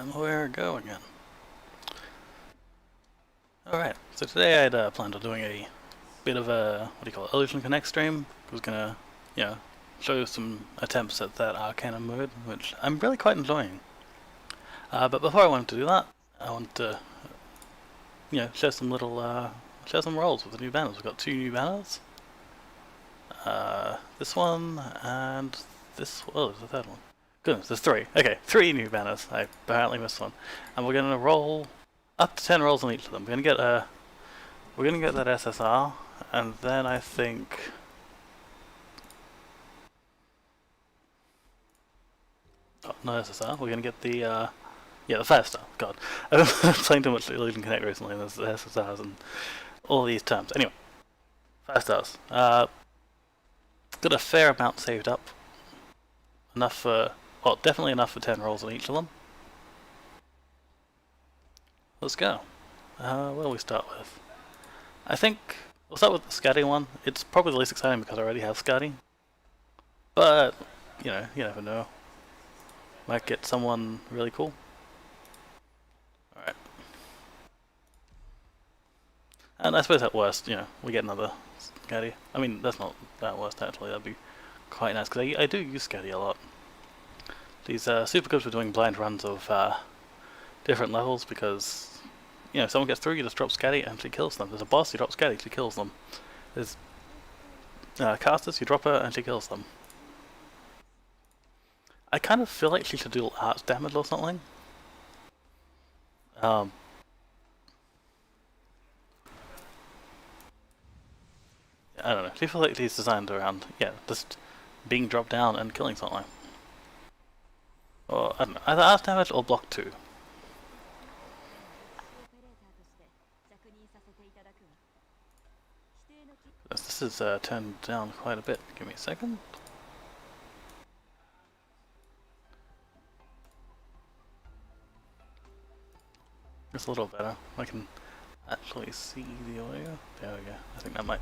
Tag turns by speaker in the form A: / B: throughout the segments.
A: And we're going again. Alright, so today I'd planned on doing a bit of a, what do you call it, Illusion Connect stream. I was gonna, show some attempts at that Arcana mode, which I'm really quite enjoying. But before I wanted to do that, I want to, share some little, share some rolls with the new banners. We've got 2 new banners. This one, and this, oh, there's the 3rd one. Goodness, there's 3. Okay, 3 new banners. I apparently missed one. And we're gonna roll up to 10 rolls on each of them. We're gonna get that SSR, and then I think no SSR. We're gonna get the the 5-star. God, I've been playing too much Illusion Connect recently, and there's the SSRs and all these terms. Anyway, 5 stars. Got a fair amount saved up. Enough for, well, definitely enough for 10 rolls on each of them. Let's go. What'll we start with? I think we'll start with the Scatty one. It's probably the least exciting because I already have Scatty. But, you never know. Might get someone really cool. Alright. And I suppose at worst, we get another Scatty. I mean, that's not that worst actually, that'd be quite nice, because I do use Scatty a lot. These are super good for doing blind runs of different levels, because if someone gets through, you just drop Scatty and she kills them. There's a boss, you drop Scatty, she kills them. There's casters, you drop her and she kills them. I kind of feel like she should do arts damage or something. I don't know. She feels like she's designed around, just being dropped down and killing something. Or, I don't know, either arts damage or block 2. This is turned down quite a bit. Give me a second. It's a little better. I can actually see the audio. There we go. I think that might.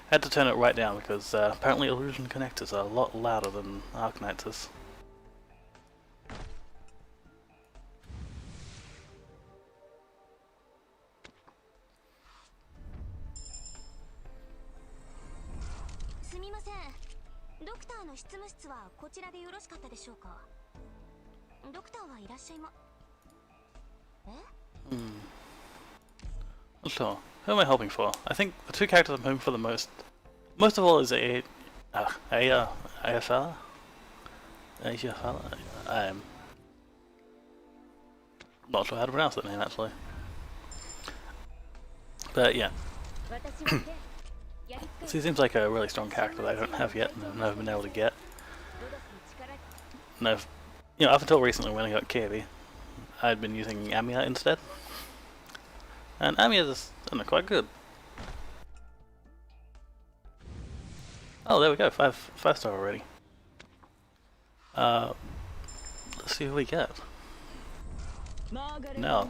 A: I had to turn it right down because apparently Illusion Connectors are a lot louder than Arknights is. Not sure. Who am I hoping for? I think the 2 characters I'm hoping for the most of all is AFL. I'm not sure how to pronounce that name actually. But yeah. He seems like a really strong character that I don't have yet and I've never been able to get. And I've, up until recently when I got Kirby, I'd been using Amiya instead. And Amiya is, quite good. Oh, there we go, 5-star already. Let's see who we get. No.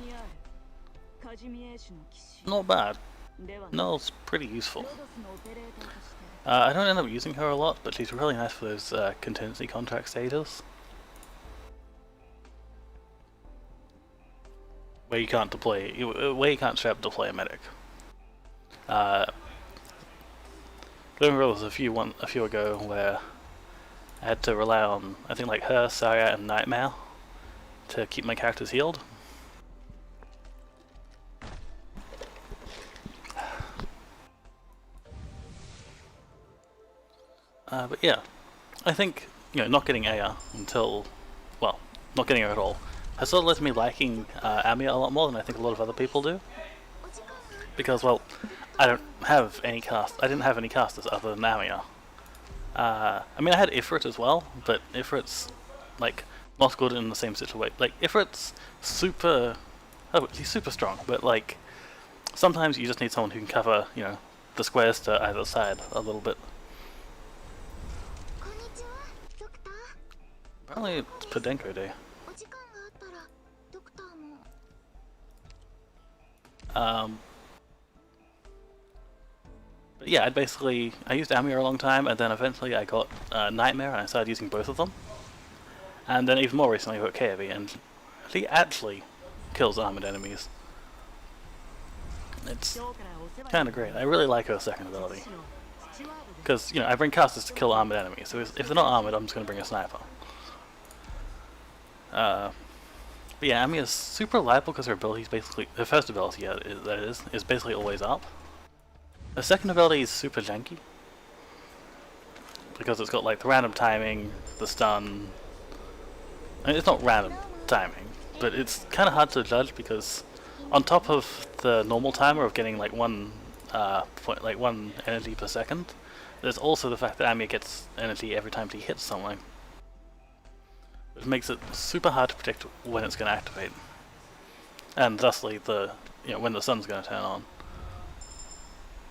A: Not bad. Null's pretty useful. I don't end up using her a lot, but she's really nice for those contingency contract stages. Where you can't straight up deploy a medic. There was a few ago where I had to rely on, I think, like her, Saga, and Nightmare to keep my characters healed. But yeah, I think not getting Aya until, well, not getting her at all has sort of led to me liking Amiya a lot more than I think a lot of other people do. Because, well, I didn't have any casters other than Amiya. I mean, I had Ifrit as well, but Ifrit's, like, not good in the same situation. Like, Ifrit's super, he's super strong, but, like, sometimes you just need someone who can cover, the squares to either side a little bit. Apparently it's Podenko Day. But yeah, I used Amiya a long time, and then eventually I got Nightmare, and I started using both of them. And then even more recently I got Kirby, and she actually kills armored enemies. It's kind of great. I really like her second ability. Because, you know, I bring casters to kill armored enemies, so if they're not armored, I'm just going to bring a sniper. But yeah, Ami is super reliable because her ability is basically, her first ability, yeah, is basically always up. Her second ability is super janky. Because it's got like the random timing, the stun. I mean, it's not random timing, but it's kind of hard to judge because on top of the normal timer of getting like one energy per second, there's also the fact that Ami gets energy every time she hits something, which makes it super hard to predict when it's going to activate, and thusly when the sun's going to turn on.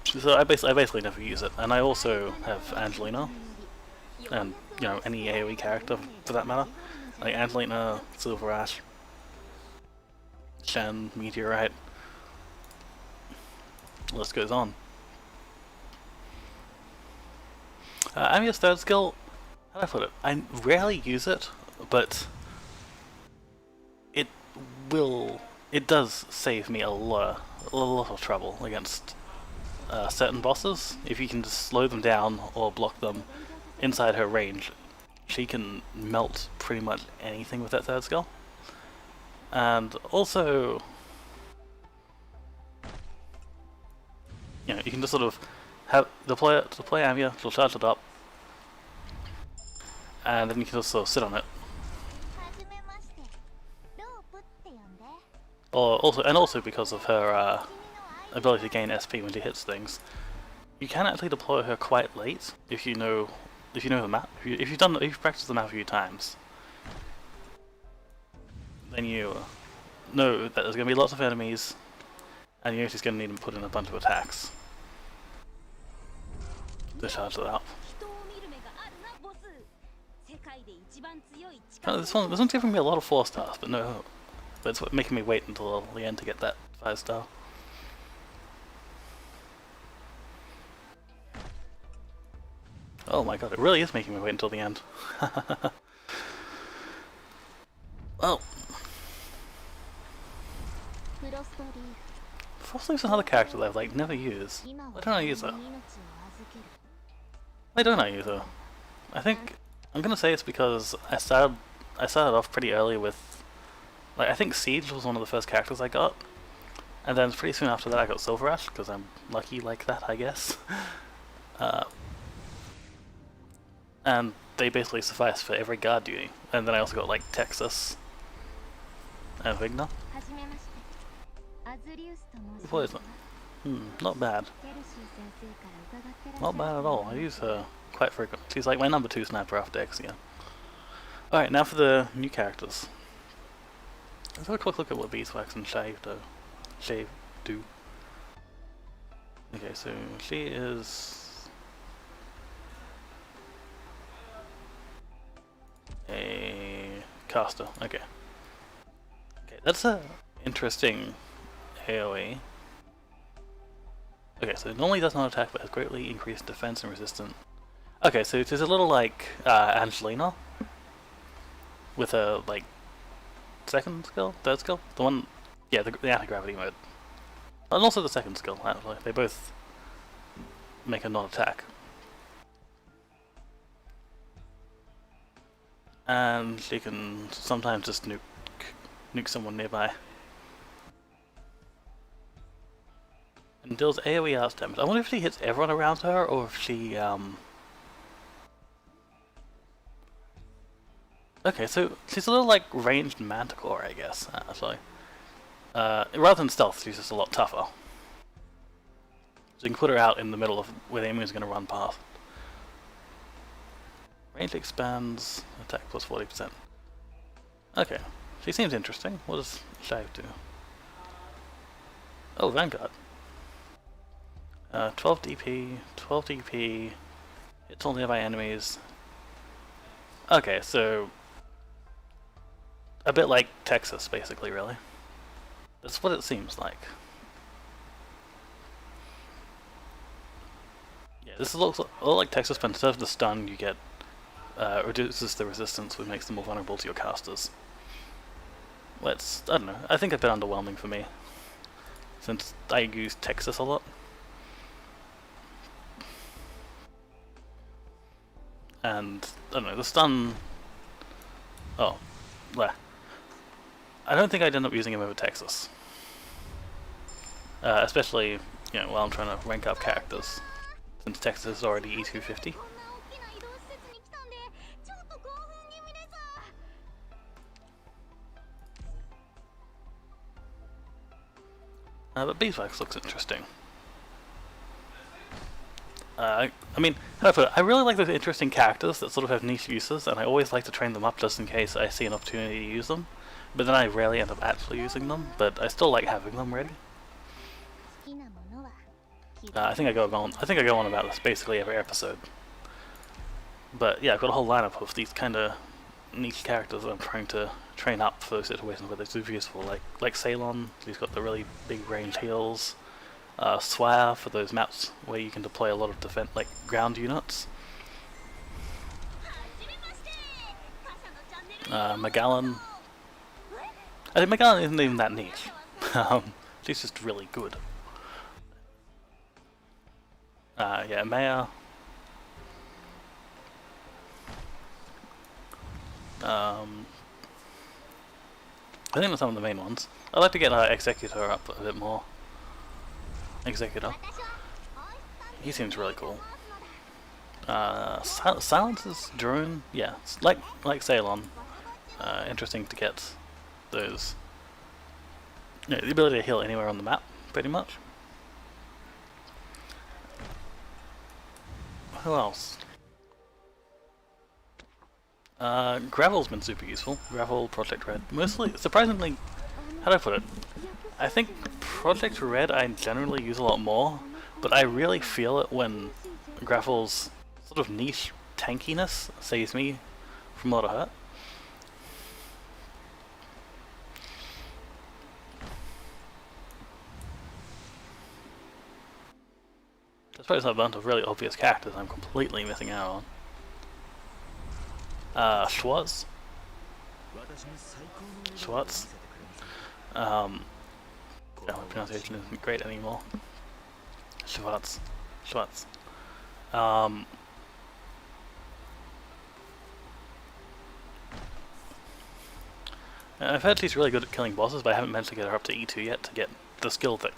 A: So I basically never use it, and I also have Angelina, and you know, any AoE character for that matter, like Angelina, Silver Ash, Shen, Meteorite. The list goes on. Amia's third skill, how do I put it? I rarely use it, but it does save me a lot of trouble against certain bosses. If you can just slow them down or block them inside her range, she can melt pretty much anything with that third skill. And also, you know, you can just sort of deploy Amia, she'll charge it up, and then you can just sort of sit on it. Also because of her ability to gain SP when she hits things, you can actually deploy her quite late if you know the map. If you've practiced the map a few times, then you know that there's going to be lots of enemies, and you know she's going to need to put in a bunch of attacks to charge it up. This one's giving me a lot of 4 stars, but it's making me wait until the end to get that 5 star. Oh my god, it really is making me wait until the end. Well, Frost Leaf's another character that I've like never used. Why don't I use her? Why don't I use her? I think I'm gonna say it's because I started off pretty early with, like, I think Siege was one of the first characters I got, and then pretty soon after that I got Silver Ash because I'm lucky like that, I guess. And they basically suffice for every guard duty. And then I also got like Texas and Vigna. Poison. Not bad. Not bad at all. I use her quite frequently. She's like my number 2 sniper after Exia. Alright, now for the new characters. Let's have a quick look at what Beeswax and Shave do. Okay, so she is a caster. Okay, that's a interesting AoE. Okay, so it normally does not attack, but has greatly increased defense and resistance. Okay, so it is a little like Angelina, with a like third skill, the one, yeah, the anti-gravity mode, and also the second skill. Actually, they both make a non-attack. And she can sometimes just nuke someone nearby. And deals AoE arts damage. I wonder if she hits everyone around her, or if she Okay, so she's a little like ranged Manticore, I guess, actually. Rather than stealth, she's just a lot tougher. So you can put her out in the middle of where the enemy is going to run past. Range expands, attack plus 40%. Okay, she seems interesting. What does Shave do? Oh, Vanguard. 12 DP, hits all nearby enemies. Okay, so a bit like Texas, basically, really. That's what it seems like. Yeah, this looks a lot like Texas, but instead of the stun, you get reduces the resistance, which makes them more vulnerable to your casters. I don't know, I think a bit underwhelming for me, since I use Texas a lot. And, I don't know, the stun... Oh, bleh. I don't think I'd end up using him over Texas. Especially, you know, while I'm trying to rank up characters, since Texas is already E250. But Beeswax looks interesting. I mean, however, I really like those interesting characters that sort of have niche uses, and I always like to train them up just in case I see an opportunity to use them. But then I rarely end up actually using them, but I still like having them ready. I think I go on about this basically every episode. But yeah, I've got a whole lineup of these kind of niche characters that I'm trying to train up for those situations where they're super useful. Like Ceylon, he's got the really big range heals. Swire for those maps where you can deploy a lot of defense, like ground units. Magellan. I think Magellan isn't even that niche. She's just really good. Yeah, Maya. I think that's some of the main ones. I'd like to get Executor up a bit more. Executor. He seems really cool. Silence's drone, yeah, like Ceylon. Interesting to get those. You know, the ability to heal anywhere on the map, pretty much. Who else? Gravel's been super useful. Gravel, Project Red. Mostly, surprisingly, how do I put it? I think Project Red I generally use a lot more, but I really feel it when Gravel's sort of niche tankiness saves me from a lot of hurt. Despite a bunch of really obvious characters I'm completely missing out on. Schwartz. Yeah, my pronunciation isn't great anymore. Schwartz. I've heard she's really good at killing bosses, but I haven't managed to get her up to E2 yet to get the skill that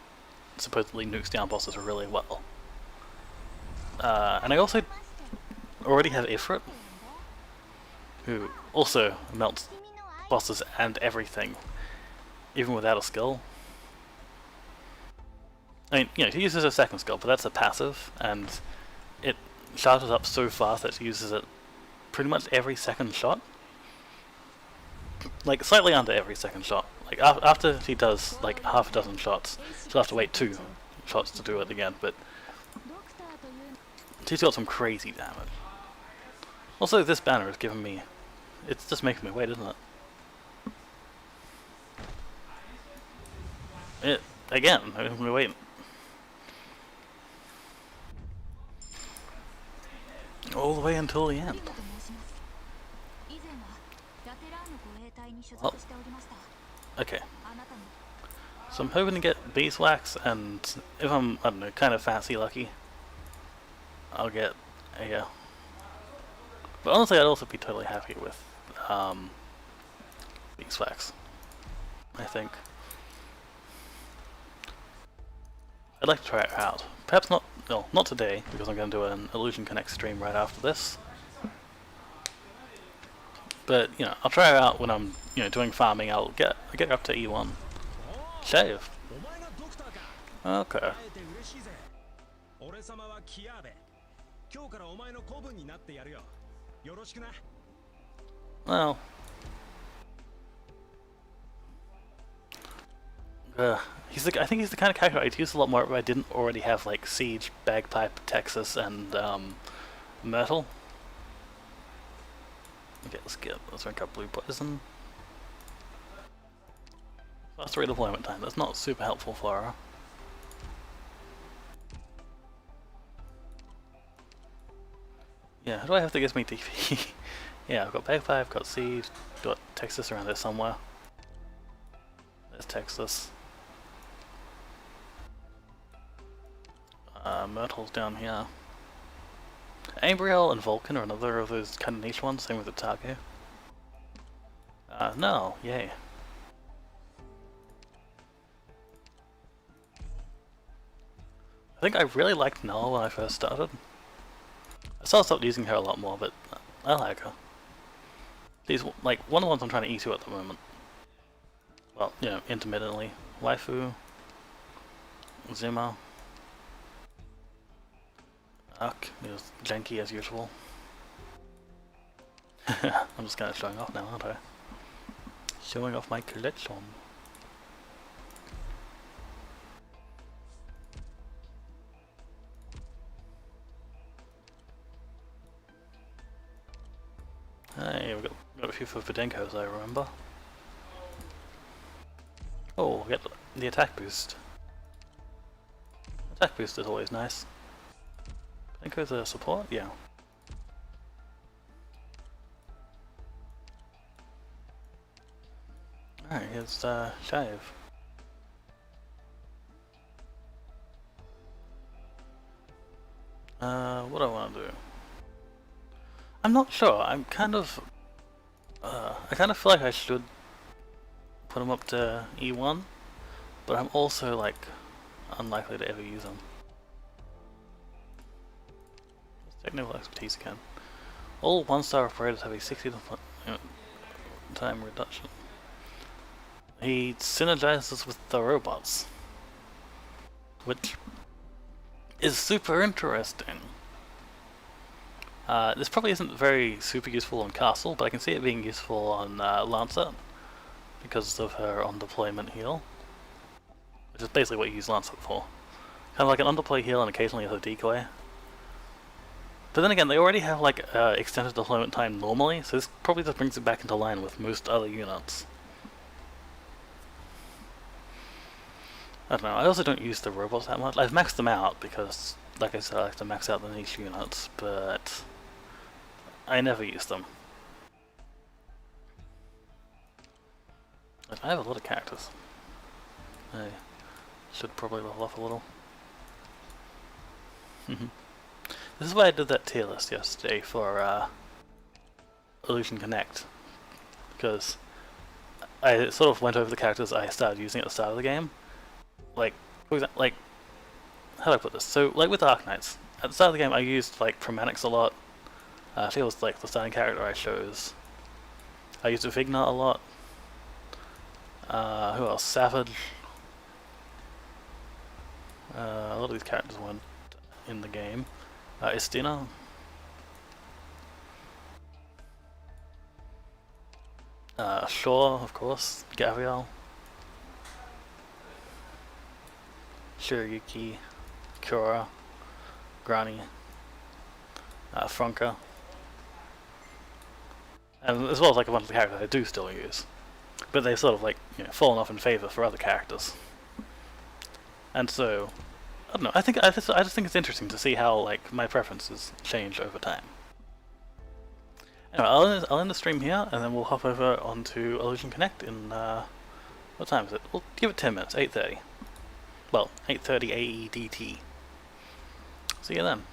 A: supposedly nukes down bosses really well. And I also already have Ifrit, who also melts bosses and everything, even without a skill. I mean, you know, she uses her second skill, but that's a passive, and it charges up so fast that she uses it pretty much every second shot. Like, slightly under every second shot. Like, after she does, like, half a dozen shots, she'll have to wait 2 shots to do it again, but she's got some crazy damage. Also, this banner has given me... It's just making me wait, isn't it? Again, I'm going to wait. All the way until the end. Well, okay. So I'm hoping to get beeswax, and if I'm, I don't know, kind of fancy lucky, I'll get a... but honestly, I'd also be totally happy with beeswax, I think. I'd like to try it out. Perhaps not, no, not today, because I'm going to do an Illusion Connect stream right after this. But, you know, I'll try it out when I'm, you know, doing farming. I'll get up to E1. Shave. Okay. Well. I think he's the kind of character I'd use a lot more if I didn't already have, like, Siege, Bagpipe, Texas, and Myrtle. Okay, let's rank up Blue Poison. Faster redeployment time, that's not super helpful for her. Yeah, who do I have that gives me DP? Yeah, I've got Bagpipe, I've got Siege, got Texas around there somewhere. Let's text this. Myrtle's down here. Ambriel and Vulcan are another of those kind of niche ones, same with Otaku. No, yay. I think I really liked Null when I first started. I still stopped using her a lot more, but I like her. She's like one of the ones I'm trying to eat to at the moment. Well, you know, intermittently. Waifu, Zuma, Ark is janky as usual. I'm just kind of showing off now, aren't I? Showing off my collection. Hey, we've got a few for Videnkos, I remember. Oh, we get the attack boost. Attack boost is always nice. Videnko's a support? Yeah. Alright, here's Shive. What do I want to do? I'm not sure. I'm kind of... I kind of feel like I should put him up to E1, but I'm also like unlikely to ever use him. Technical expertise again. All 1-star operators have a 60 time reduction. He synergizes with the robots, which is super interesting. This probably isn't very super useful on Castle, but I can see it being useful on Lancet because of her on-deployment heal, which is basically what you use Lancet for. Kind of like an on-deploy heal and occasionally as a decoy. But then again, they already have like extended deployment time normally, so this probably just brings it back into line with most other units. I don't know, I also don't use the robots that much. I've maxed them out because, like I said, I like to max out the niche units, but I never use them. I have a lot of characters. I should probably level up a little. This is why I did that tier list yesterday for Illusion Connect, because I sort of went over the characters I started using at the start of the game. Like, for example, like, how do I put this? So, like with Arknights, at the start of the game I used like Promanics a lot. I think it was like the starting character I chose. I used Vigna a lot. Who else? Savage. A lot of these characters weren't in the game. Estina. Shaw, of course. Gabriel. Shirayuki. Kura. Grani. Franca. And as well as like a bunch of characters I do still use. But they've sort of like, you know, fallen off in favour for other characters. And so, I don't know, I just think it's interesting to see how like my preferences change over time. Anyway, I'll end the stream here, and then we'll hop over onto Illusion Connect in, what time is it? We'll give it 10 minutes, 8:30. Well, 8:30 AEDT. See you then.